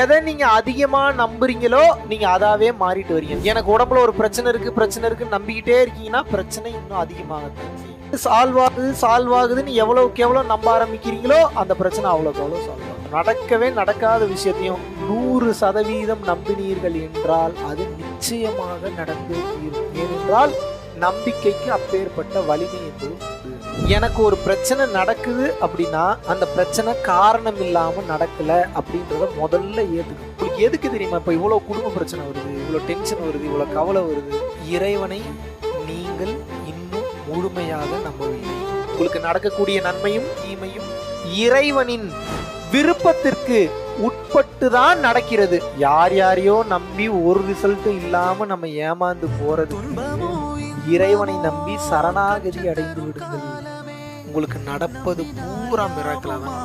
எதை நீங்க அதிகமா நம்புறீங்களோ நீங்க அதாவே மாறிட்டு வரீங்க. எனக்கு உடம்புல ஒரு பிரச்சனை இருக்குன்னு நம்பிக்கிட்டே இருக்கீங்கன்னா பிரச்சனை இன்னும் அதிகமாகுது. சால்வ் ஆகுதுன்னு எவ்வளவுக்கு எவ்வளவு நம்ப ஆரம்பிக்கிறீங்களோ அந்த பிரச்சனை அவ்வளவுக்கு அவ்வளவு சால்வ் ஆகும். நடக்கவே நடக்காத விஷயத்தையும் 100% நம்பினீர்கள் என்றால் அது நிச்சயமாக நடந்தே தீரும். ஏனென்றால் நம்பிக்கைக்கு அப்பேற்பட்ட வலிமை என்பது உண்டு. எனக்கு ஒரு பிரச்சனை நடக்குது அப்படின்னா அந்த பிரச்சனை காரணம் இல்லாம நடக்கல அப்படின்றத முதல்ல ஏத்துக்கணும். உங்களுக்கு எதுக்கு தெரியுமா இப்ப இவ்வளவு குடும்ப பிரச்சனை வருது, இவ்வளவு டென்ஷன் வருது, இவ்வளவு கவலை வருது? இறைவனை நீங்கள் இன்னும் முழுமையாக நம்பவில்லை. உங்களுக்கு நடக்கக்கூடிய நன்மையும் தீமையும் இறைவனின் விருப்பத்திற்கு உட்பட்டு தான் நடக்கிறது. யார் யாரையோ நம்பி ஒரு ரிசல்ட்டும் இல்லாம நம்ம ஏமாந்து போறது, இறைவனை நம்பி சரணாகதி அடைந்து விடுங்கள். உங்களுக்கு நடப்பது பூரா மிராக்கிளா தான்.